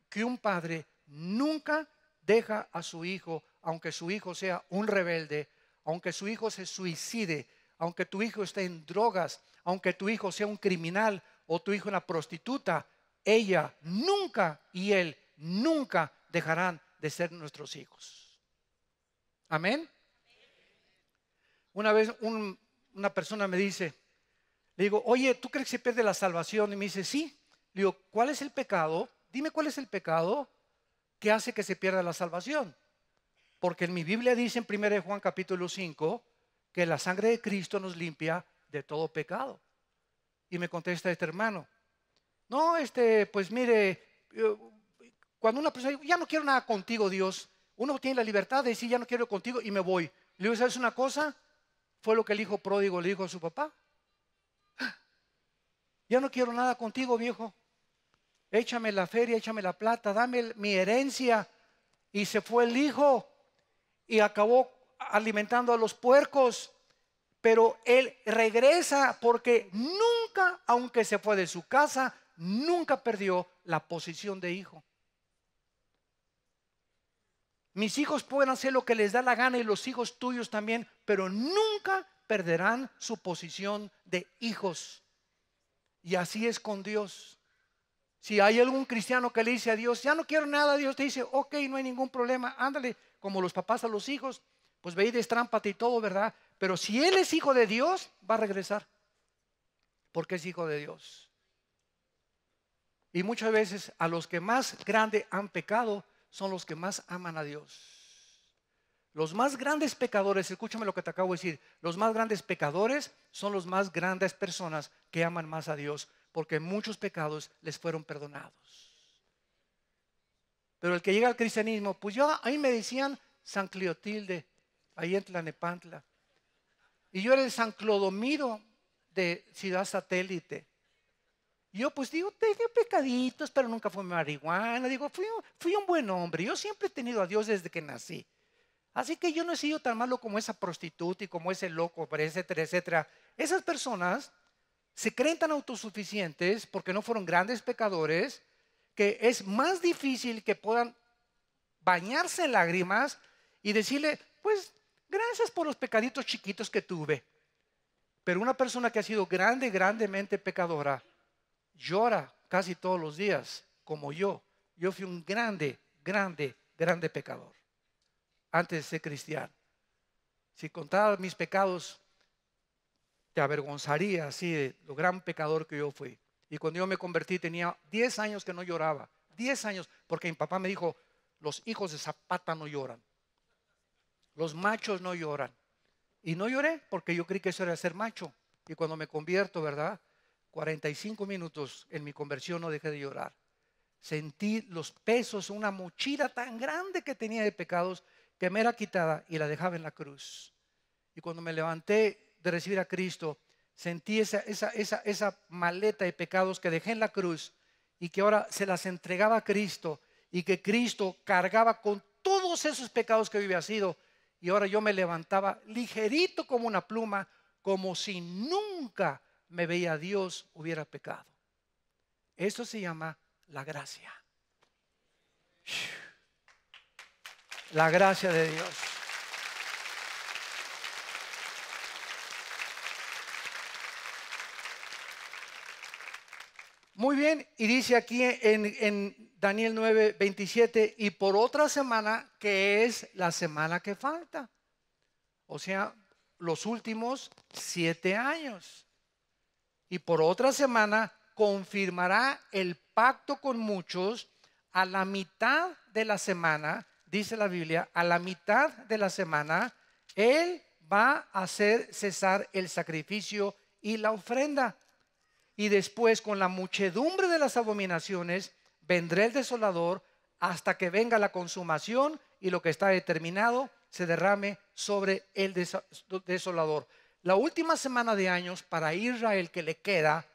[SPEAKER 1] que un padre nunca deja a su hijo, aunque su hijo sea un rebelde, aunque su hijo se suicide, aunque tu hijo esté en drogas, aunque tu hijo sea un criminal o tu hijo una prostituta, ella nunca y él nunca dejarán de ser nuestros hijos. Amén. Una vez una persona me dice, le digo, oye, ¿tú crees que se pierde la salvación? Y me dice, sí. Le digo, ¿cuál es el pecado? Dime cuál es el pecado que hace que se pierda la salvación. Porque en mi Biblia dice en 1 Juan capítulo 5 que la sangre de Cristo nos limpia de todo pecado. Y me contesta este hermano, no, pues mire, cuando una persona dice, ya no quiero nada contigo, Dios, uno tiene la libertad de decir, ya no quiero contigo y me voy. Le digo, ¿sabes una cosa? Fue lo que el hijo pródigo le dijo a su papá. Ya no quiero nada contigo, viejo. Échame la feria, échame la plata, dame mi herencia. Y se fue el hijo y acabó alimentando a los puercos. Pero él regresa porque nunca, aunque se fue de su casa, nunca perdió la posición de hijo. Mis hijos pueden hacer lo que les da la gana y los hijos tuyos también, pero nunca perderán su posición de hijos. Y así es con Dios. Si hay algún cristiano que le dice a Dios, ya no quiero nada, Dios te dice, ok, no hay ningún problema, ándale, como los papás a los hijos, pues ve y destrámpate y todo, ¿verdad? Pero si él es hijo de Dios, va a regresar, porque es hijo de Dios. Y muchas veces a los que más grande han pecado son los que más aman a Dios. Los más grandes pecadores, escúchame lo que te acabo de decir, los más grandes pecadores son los más grandes personas que aman más a Dios, porque muchos pecados les fueron perdonados. Pero el que llega al cristianismo, pues a mí me decían San Cleotilde, ahí en Tlanepantla. Y yo era el San Clodomiro de Ciudad Satélite. Y yo pues digo, tenía pecaditos, pero nunca fui marihuana. Digo, fui un buen hombre. Yo siempre he tenido a Dios desde que nací. Así que yo no he sido tan malo como esa prostituta y como ese loco, etcétera, etcétera. Esas personas se creen tan autosuficientes porque no fueron grandes pecadores, que es más difícil que puedan bañarse en lágrimas y decirle, pues gracias por los pecaditos chiquitos que tuve. Pero una persona que ha sido grandemente pecadora, llora casi todos los días, como yo. Yo fui un grande pecador antes de ser cristiano. Si contara mis pecados, te avergonzaría así de lo gran pecador que yo fui. Y cuando yo me convertí tenía 10 años que no lloraba. 10 años, porque mi papá me dijo, los hijos de Zapata no lloran. Los machos no lloran. Y no lloré porque yo creí que eso era ser macho. Y cuando me convierto, ¿verdad? 45 minutos en mi conversión no dejé de llorar. Sentí los pesos, una mochila tan grande que tenía de pecados que me era quitada y la dejaba en la cruz. Y cuando me levanté de recibir a Cristo, sentí esa maleta de pecados que dejé en la cruz y que ahora se las entregaba a Cristo y que Cristo cargaba con todos esos pecados que yo había sido. Y ahora yo me levantaba ligerito como una pluma, como si nunca me veía a Dios hubiera pecado. Eso se llama la gracia. La gracia de Dios. Muy bien, y dice aquí en Daniel 9:27, y por otra semana, que es la semana que falta. O sea, los últimos 7 años. Y por otra semana confirmará el pacto con muchos a la mitad de la semana, dice la Biblia, a la mitad de la semana, Él va a hacer cesar el sacrificio y la ofrenda. Y después, con la muchedumbre de las abominaciones, vendrá el desolador hasta que venga la consumación y lo que está determinado se derrame sobre el desolador. La última semana de años para Israel que le queda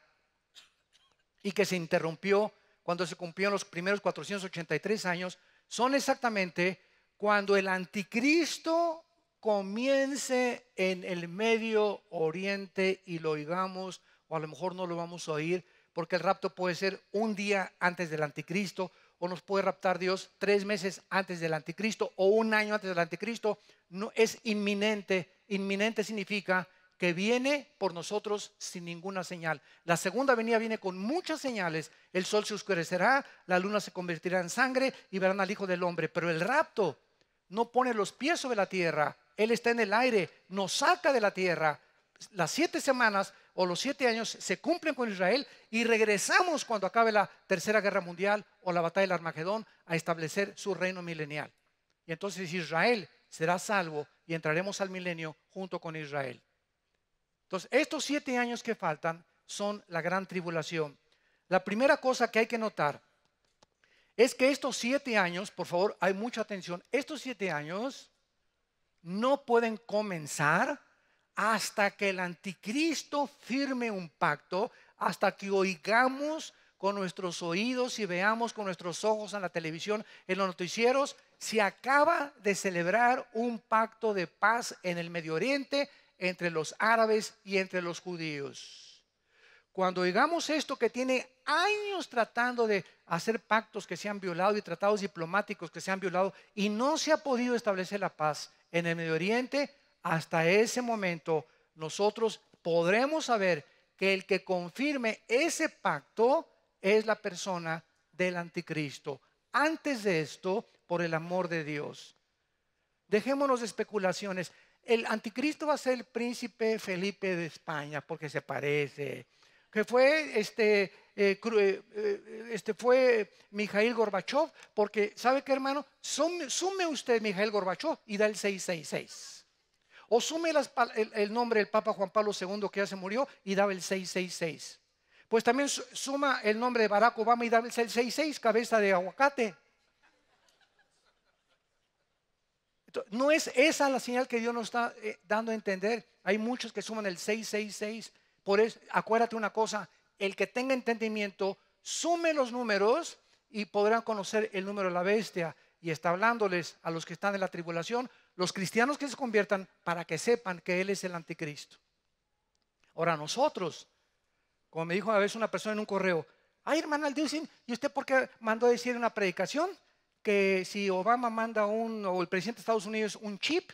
[SPEAKER 1] y que se interrumpió cuando se cumplieron los primeros 483 años, son exactamente cuando el anticristo comience en el Medio Oriente y lo oigamos, o a lo mejor no lo vamos a oír, porque el rapto puede ser un día antes del anticristo, o nos puede raptar Dios 3 meses antes del anticristo, o un año antes del anticristo. No es inminente. Inminente significa que viene por nosotros sin ninguna señal. La segunda venida viene con muchas señales. El sol se oscurecerá, la luna se convertirá en sangre y verán al Hijo del Hombre. Pero el rapto no pone los pies sobre la tierra. Él está en el aire, nos saca de la tierra. Las 7 semanas o los 7 años se cumplen con Israel y regresamos cuando acabe la tercera guerra mundial o la batalla del Armagedón a establecer su reino milenial. Y entonces Israel será salvo y entraremos al milenio junto con Israel. Entonces, estos 7 años que faltan son la gran tribulación. La primera cosa que hay que notar es que estos 7 años, por favor, hay mucha atención, estos 7 años no pueden comenzar hasta que el anticristo firme un pacto, hasta que oigamos con nuestros oídos y veamos con nuestros ojos en la televisión, en los noticieros, se acaba de celebrar un pacto de paz en el Medio Oriente entre los árabes y entre los judíos. Cuando oigamos esto, que tiene años tratando de hacer pactos que se han violado y tratados diplomáticos que se han violado y no se ha podido establecer la paz en el Medio Oriente, hasta ese momento nosotros podremos saber que el que confirme ese pacto es la persona del anticristo. Antes de esto, por el amor de Dios, dejémonos de especulaciones. El anticristo va a ser el príncipe Felipe de España porque se parece, que fue fue Mikhail Gorbachev, porque ¿sabe qué, hermano? Sume usted Mikhail Gorbachev y da el 666. O sume el nombre del Papa Juan Pablo II, que ya se murió, y daba el 666. Pues también suma el nombre de Barack Obama y daba el 666, cabeza de aguacate. No es esa la señal que Dios nos está dando a entender. Hay muchos que suman el 666. Por eso, acuérdate una cosa, el que tenga entendimiento, sume los números y podrán conocer el número de la bestia. Y está hablándoles a los que están en la tribulación, los cristianos que se conviertan para que sepan que Él es el anticristo. Ahora nosotros, como me dijo una vez una persona en un correo, ay hermana Aldeusin, ¿y usted por qué mandó a decir en una predicación que si Obama manda o el presidente de Estados Unidos un chip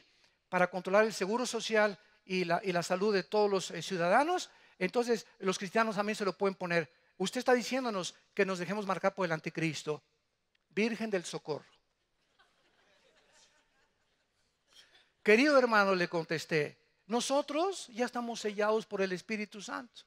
[SPEAKER 1] para controlar el seguro social y la salud de todos los ciudadanos, entonces los cristianos también se lo pueden poner? Usted está diciéndonos que nos dejemos marcar por el anticristo. Virgen del Socorro. Querido hermano, le contesté, nosotros ya estamos sellados por el Espíritu Santo.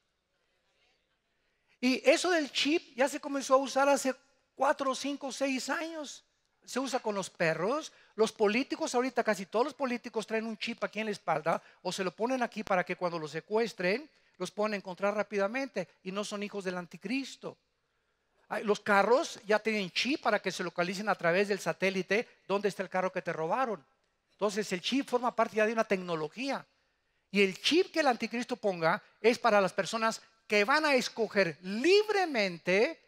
[SPEAKER 1] Y eso del chip ya se comenzó a usar hace 4, 5, 6 años. Se usa con los perros. Los políticos, ahorita casi todos los políticos traen un chip aquí en la espalda o se lo ponen aquí para que cuando los secuestren los puedan encontrar rápidamente y no son hijos del anticristo. Los carros ya tienen chip para que se localicen a través del satélite dónde está el carro que te robaron. Entonces el chip forma parte ya de una tecnología. Y el chip que el anticristo ponga es para las personas que van a escoger libremente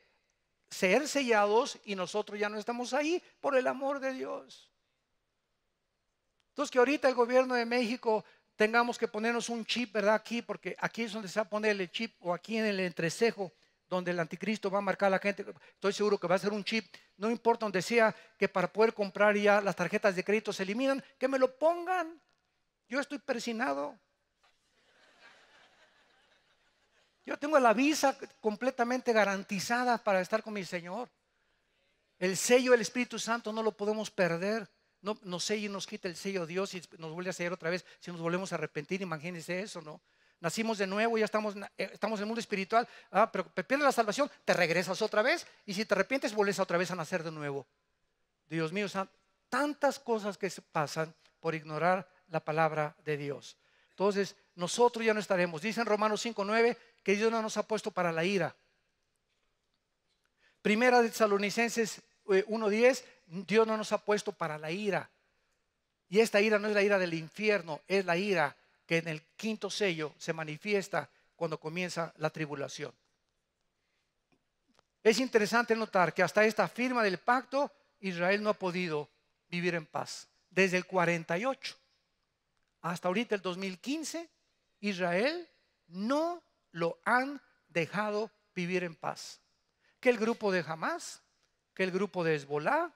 [SPEAKER 1] ser sellados, y nosotros ya no estamos ahí por el amor de Dios. Entonces que ahorita el gobierno de México tengamos que ponernos un chip, ¿verdad? Aquí, porque aquí es donde se va a poner el chip, o aquí en el entrecejo donde el anticristo va a marcar a la gente. Estoy seguro que va a ser un chip, no importa donde sea, que para poder comprar ya las tarjetas de crédito se eliminan, que me lo pongan. Yo estoy persinado. Yo tengo la visa completamente garantizada para estar con mi Señor. El sello del Espíritu Santo no lo podemos perder. No nos sella y nos quita el sello de Dios y nos vuelve a sellar otra vez si nos volvemos a arrepentir. Imagínense eso, ¿no? Nacimos de nuevo, ya estamos en el mundo espiritual, pero pierdes la salvación, te regresas otra vez, y si te arrepientes vuelves otra vez a nacer de nuevo. Dios mío, tantas cosas que se pasan por ignorar la palabra de Dios. Entonces nosotros ya no estaremos. Dice en Romanos 5:9 que Dios no nos ha puesto para la ira. Primera de Tesalonicenses 1:10, Dios no nos ha puesto para la ira. Y esta ira no es la ira del infierno, es la ira que en el quinto sello se manifiesta cuando comienza la tribulación. Es interesante notar que hasta esta firma del pacto, Israel no ha podido vivir en paz. Desde el 48 hasta ahorita el 2015, Israel no lo han dejado vivir en paz. Que el grupo de Hamas, que el grupo de Hezbolá,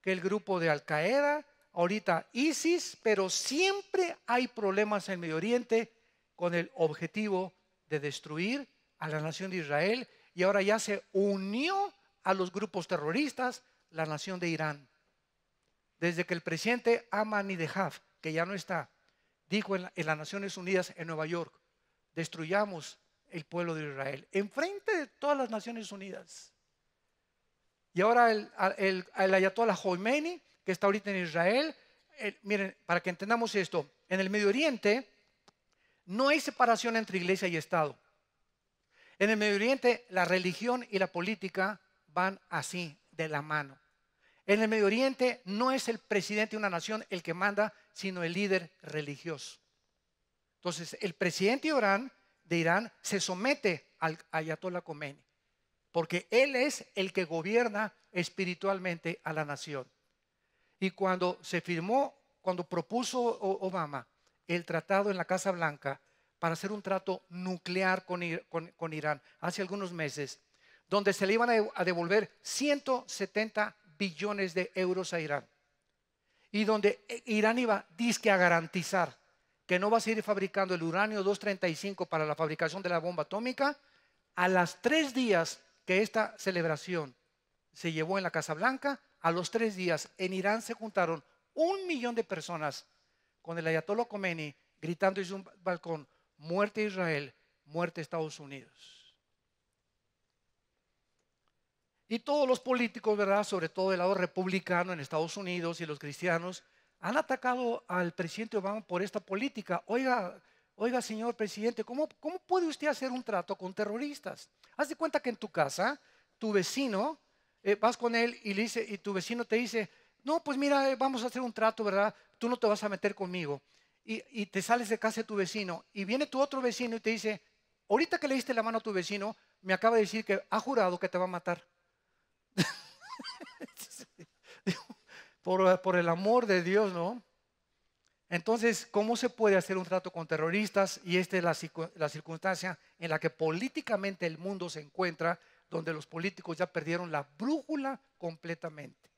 [SPEAKER 1] que el grupo de Al Qaeda, ahorita ISIS, pero siempre hay problemas en Medio Oriente con el objetivo de destruir a la nación de Israel, y ahora ya se unió a los grupos terroristas la nación de Irán. Desde que el presidente Ahmadinejad, que ya no está, dijo en las Naciones Unidas en Nueva York, destruyamos el pueblo de Israel, enfrente de todas las Naciones Unidas. Y ahora el Ayatollah Khomeini, que está ahorita en Israel, miren, para que entendamos esto, en el Medio Oriente no hay separación entre iglesia y Estado. En el Medio Oriente la religión y la política van así, de la mano. En el Medio Oriente no es el presidente de una nación el que manda, sino el líder religioso. Entonces el presidente de Irán se somete al Ayatollah Khomeini, porque él es el que gobierna espiritualmente a la nación. Y cuando propuso Obama el tratado en la Casa Blanca para hacer un trato nuclear con Irán hace algunos meses, donde se le iban a devolver 170 billones de euros a Irán, y donde Irán iba dizque a garantizar que no va a seguir fabricando el uranio 235 para la fabricación de la bomba atómica, a los 3 días que esta celebración se llevó en la Casa Blanca, a los 3 días en Irán se juntaron 1 millón de personas con el Ayatollah Khomeini gritando desde un balcón: muerte a Israel, muerte a Estados Unidos. Y todos los políticos, ¿verdad?, sobre todo del lado republicano en Estados Unidos, y los cristianos han atacado al presidente Obama por esta política. Oiga, señor presidente, ¿cómo puede usted hacer un trato con terroristas? Haz de cuenta que en tu casa, tu vecino, vas con él y tu vecino te dice: no, pues mira, vamos a hacer un trato, ¿verdad? Tú no te vas a meter conmigo. Y te sales de casa de tu vecino, y viene tu otro vecino y te dice: ahorita que le diste la mano a tu vecino, me acaba de decir que ha jurado que te va a matar. Por el amor de Dios, ¿no? Entonces, ¿cómo se puede hacer un trato con terroristas? Y esta es la circunstancia en la que políticamente el mundo se encuentra, donde los políticos ya perdieron la brújula completamente.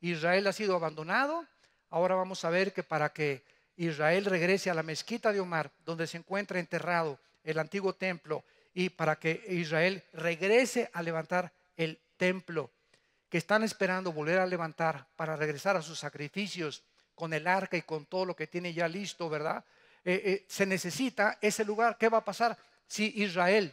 [SPEAKER 1] Israel ha sido abandonado. Ahora vamos a ver que para que Israel regrese a la mezquita de Omar, donde se encuentra enterrado el antiguo templo, y para que Israel regrese a levantar el templo que están esperando volver a levantar para regresar a sus sacrificios con el arca y con todo lo que tiene ya listo, ¿verdad? Se necesita ese lugar. ¿Qué va a pasar si Israel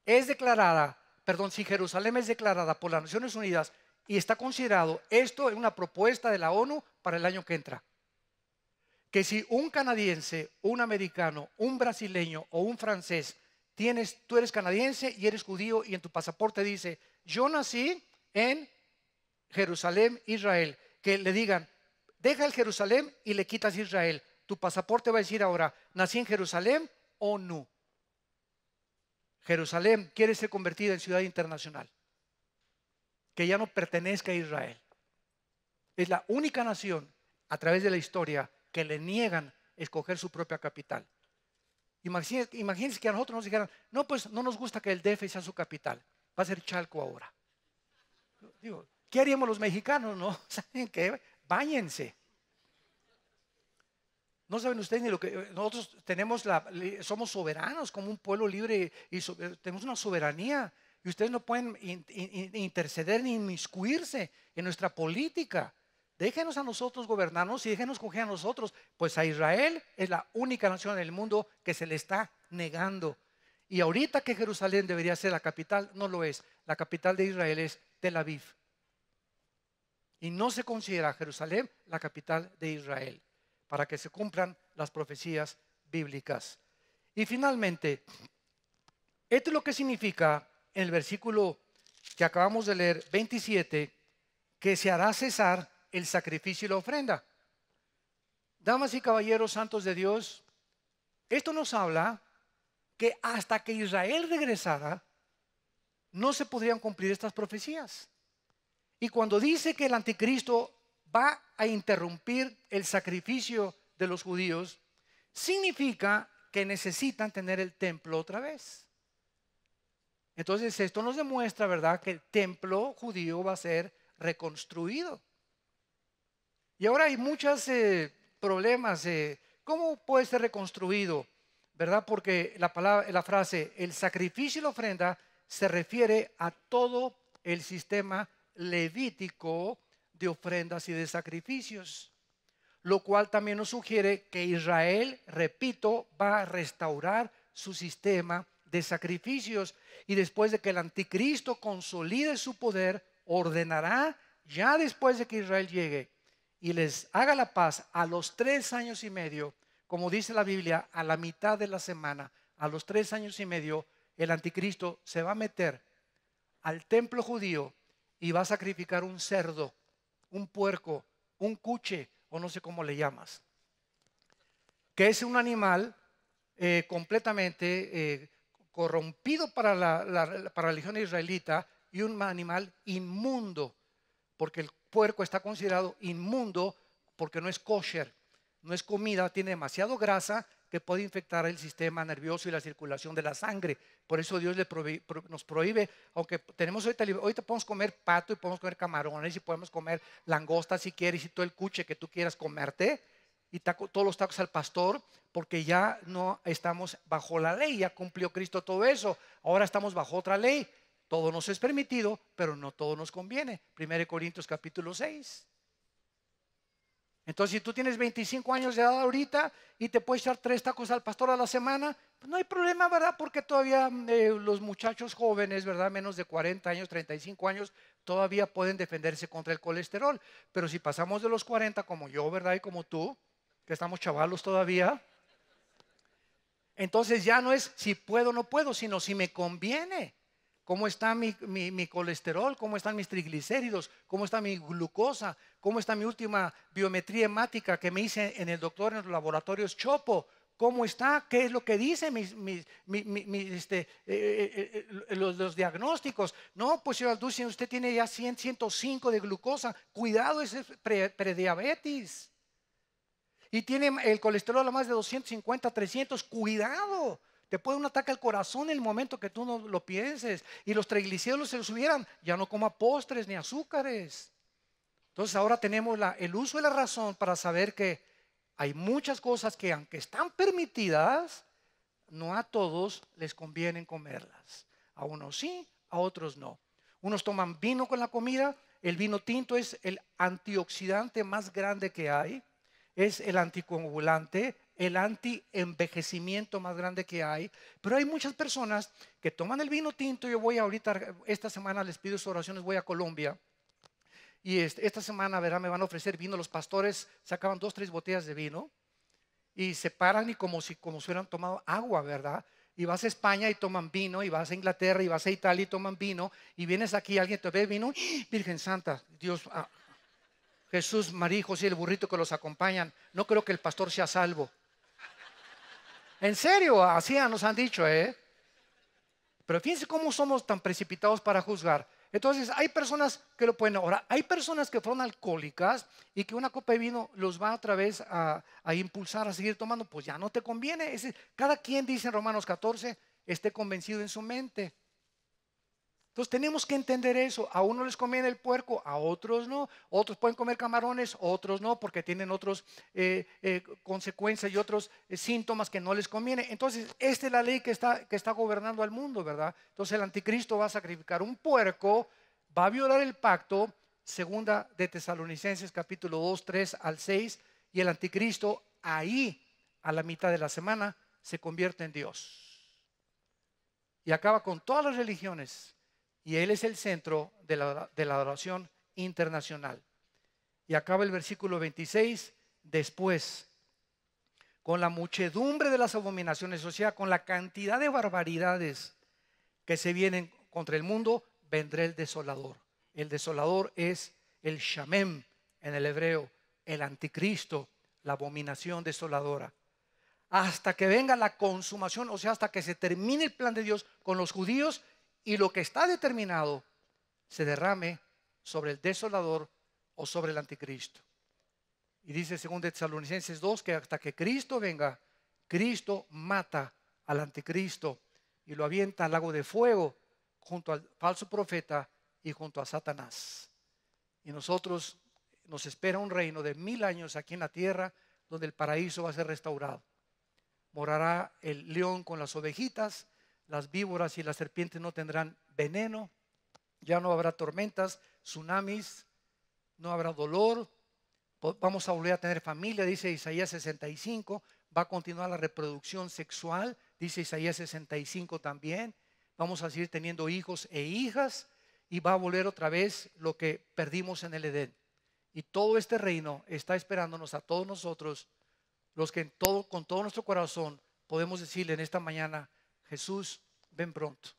[SPEAKER 1] es declarada, perdón, si Jerusalén es declarada por las Naciones Unidas y está considerado esto en una propuesta de la ONU para el año que entra? Que si un canadiense, un americano, un brasileño o un francés tú eres canadiense y eres judío y en tu pasaporte dice, yo nací en Jerusalén, Israel, que le digan, deja el Jerusalén y le quitas Israel. Tu pasaporte va a decir ahora, nací en Jerusalén o no. Jerusalén quiere ser convertida en ciudad internacional, que ya no pertenezca a Israel. Es la única nación a través de la historia que le niegan escoger su propia capital. Imagínense que a nosotros nos dijeran, no, pues no nos gusta que el DF sea su capital, va a ser Chalco ahora. Digo, ¿qué haríamos los mexicanos? No, ¿saben qué? Báñense. No saben ustedes ni lo que nosotros tenemos, somos soberanos como un pueblo libre y tenemos una soberanía y ustedes no pueden interceder ni inmiscuirse en nuestra política. Déjenos a nosotros gobernarnos y déjenos coger a nosotros. Pues a Israel es la única nación en el mundo que se le está negando. Y ahorita que Jerusalén debería ser la capital, no lo es. La capital de Israel es Tel Aviv. Y no se considera Jerusalén la capital de Israel, para que se cumplan las profecías bíblicas. Y finalmente, esto es lo que significa en el versículo que acabamos de leer, 27, que se hará cesar el sacrificio y la ofrenda. Damas y caballeros santos de Dios, esto nos habla que hasta que Israel regresara, no se podrían cumplir estas profecías. Y cuando dice que el anticristo va a interrumpir el sacrificio de los judíos, significa que necesitan tener el templo otra vez. Entonces esto nos demuestra, ¿verdad?, que el templo judío va a ser reconstruido. Y ahora hay muchos problemas. ¿Cómo puede ser reconstruido? ¿Verdad? Porque la frase, el sacrificio y la ofrenda, se refiere a todo el sistema levítico de ofrendas y de sacrificios, lo cual también nos sugiere que Israel, repito, va a restaurar su sistema de sacrificios, y después de que el anticristo consolide su poder, ordenará, ya después de que Israel llegue y les haga la paz, a los 3 años y medio, como dice la Biblia, a la mitad de la semana, a los 3 años y medio, el anticristo se va a meter al templo judío y va a sacrificar un cerdo, un puerco, un cuche, o no sé cómo le llamas, que es un animal completamente corrompido para la religión israelita, y un animal inmundo, porque el puerco está considerado inmundo porque no es kosher, no es comida, tiene demasiado grasa que puede infectar el sistema nervioso y la circulación de la sangre. Por eso Dios nos prohíbe, aunque tenemos ahorita podemos comer pato y podemos comer camarones y podemos comer langosta si quieres y todo el cuche que tú quieras comerte, y todos los tacos al pastor, porque ya no estamos bajo la ley, ya cumplió Cristo todo eso. Ahora estamos bajo otra ley. Todo nos es permitido, pero no todo nos conviene. 1 Corintios capítulo 6. Entonces, si tú tienes 25 años de edad ahorita y te puedes echar 3 tacos al pastor a la semana, pues no hay problema, ¿verdad? Porque todavía los muchachos jóvenes, ¿verdad?, menos de 40 años, 35 años, todavía pueden defenderse contra el colesterol. Pero si pasamos de los 40, como yo, ¿verdad?, y como tú, que estamos chavalos todavía, entonces ya no es si puedo o no puedo, sino si me conviene. ¿Cómo está mi colesterol? ¿Cómo están mis triglicéridos? ¿Cómo está mi glucosa? ¿Cómo está mi última biometría hemática que me hice en el doctor en los laboratorios Chopo? ¿Cómo está? ¿Qué es lo que dicen los diagnósticos? No, pues señor Dulce, usted tiene ya 100, 105 de glucosa. Cuidado, ese es prediabetes. y tiene el colesterol a más de 250, 300, cuidado. Te puede un ataque al corazón en el momento que tú no lo pienses. Y los triglicéridos se los subieran, ya no coma postres ni azúcares. Entonces ahora tenemos el uso de la razón para saber que hay muchas cosas que, aunque están permitidas, no a todos les conviene comerlas. A unos sí, a otros no. Unos toman vino con la comida. El vino tinto es el antioxidante más grande que hay. Es el anticoagulante, el antienvejecimiento más grande que hay. Pero hay muchas personas que toman el vino tinto. Yo voy ahorita, esta semana les pido sus oraciones, voy a Colombia. Y esta semana, ¿verdad? Me van a ofrecer vino. Los pastores sacaban 2, 3 botellas de vino y se paran y como si hubieran tomado agua, ¿verdad? Y vas a España y toman vino, y vas a Inglaterra y vas a Italia y toman vino, y vienes aquí, alguien te ve vino, Virgen Santa, Dios, Jesús, María, José, el burrito que los acompañan, no creo que el pastor sea salvo. En serio, así nos han dicho, ¿eh? Pero fíjense cómo somos tan precipitados para juzgar. Entonces hay personas que lo pueden. Ahora, hay personas que fueron alcohólicas y que una copa de vino los va otra vez a impulsar a seguir tomando. Pues ya no te conviene. Cada quien, dice en Romanos 14, esté convencido en su mente. Entonces tenemos que entender eso. A uno les conviene el puerco, a otros no. Otros pueden comer camarones, otros no, porque tienen otras consecuencias y otros síntomas que no les conviene. Entonces esta es la ley que está gobernando al mundo, ¿verdad? Entonces el anticristo va a sacrificar un puerco, va a violar el pacto, segunda de Tesalonicenses capítulo 2, 3 al 6, y el anticristo ahí a la mitad de la semana se convierte en Dios y acaba con todas las religiones. Y Él es el centro de la adoración internacional. Y acaba el versículo 26, después, con la muchedumbre de las abominaciones, o sea, con la cantidad de barbaridades que se vienen contra el mundo, vendrá el desolador. El desolador es el Shamem en el hebreo, el anticristo, la abominación desoladora. Hasta que venga la consumación, o sea, hasta que se termine el plan de Dios con los judíos, y lo que está determinado se derrame sobre el desolador o sobre el anticristo. Y dice 2 Tesalonicenses 2 que hasta que Cristo venga, Cristo mata al anticristo y lo avienta al lago de fuego junto al falso profeta y junto a Satanás. Y nosotros nos espera un reino de 1000 años aquí en la tierra, donde el paraíso va a ser restaurado. Morará el león con las ovejitas. Las víboras y las serpientes no tendrán veneno. Ya no habrá tormentas, tsunamis, no habrá dolor. Vamos a volver a tener familia, dice Isaías 65. Va a continuar la reproducción sexual, dice Isaías 65 también. Vamos a seguir teniendo hijos e hijas y va a volver otra vez lo que perdimos en el Edén. Y todo este reino está esperándonos a todos nosotros, los que con todo nuestro corazón podemos decirle en esta mañana: Jesús, ven pronto.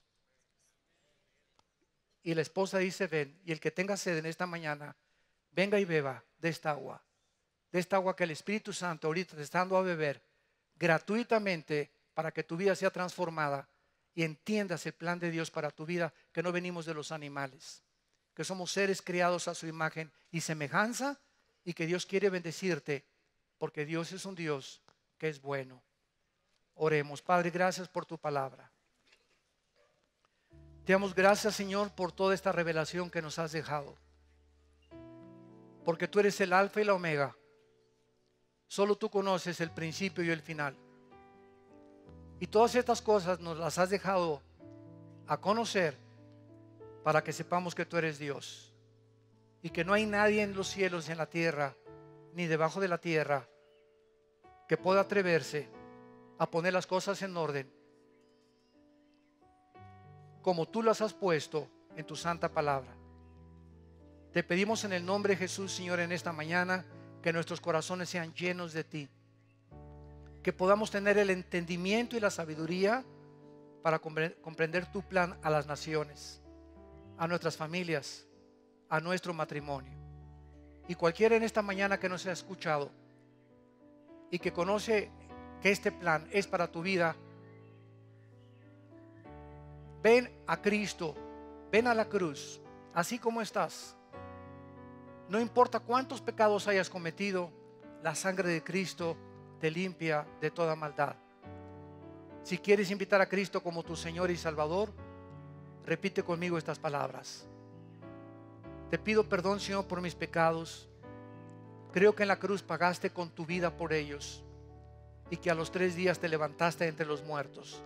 [SPEAKER 1] Y la esposa dice: ven. Y el que tenga sed en esta mañana, venga y beba de esta agua que el Espíritu Santo ahorita te está dando a beber gratuitamente, para que tu vida sea transformada y entiendas el plan de Dios para tu vida, que no venimos de los animales, que somos seres creados a su imagen y semejanza, y que Dios quiere bendecirte, porque Dios es un Dios que es bueno. Oremos. Padre, gracias por tu palabra. Te damos gracias, Señor, por toda esta revelación que nos has dejado, porque tú eres el alfa y la omega. Solo tú conoces el principio y el final, y todas estas cosas nos las has dejado a conocer para que sepamos que tú eres Dios, y que no hay nadie en los cielos, en la tierra, ni debajo de la tierra, que pueda atreverse a poner las cosas en orden como tú las has puesto en tu santa palabra. Te pedimos en el nombre de Jesús, Señor, en esta mañana, que nuestros corazones sean llenos de ti, que podamos tener el entendimiento y la sabiduría para comprender tu plan a las naciones, a nuestras familias, a nuestro matrimonio. Y cualquiera en esta mañana que nos haya escuchado y que conoce que este plan es para tu vida, ven a Cristo, ven a la cruz, así como estás. No importa cuántos pecados hayas cometido, La sangre de Cristo te limpia de toda maldad. Si quieres invitar a Cristo como tu Señor y Salvador, repite conmigo estas palabras. Te pido perdón, Señor, por mis pecados. Creo que en la cruz pagaste con tu vida por ellos y que a los 3 días te levantaste entre los muertos.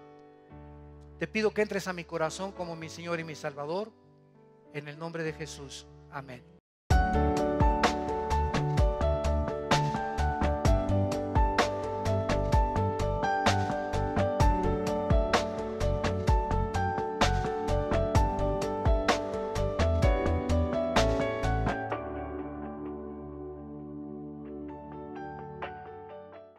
[SPEAKER 1] Te pido que entres a mi corazón como mi Señor y mi Salvador. En el nombre de Jesús. Amén.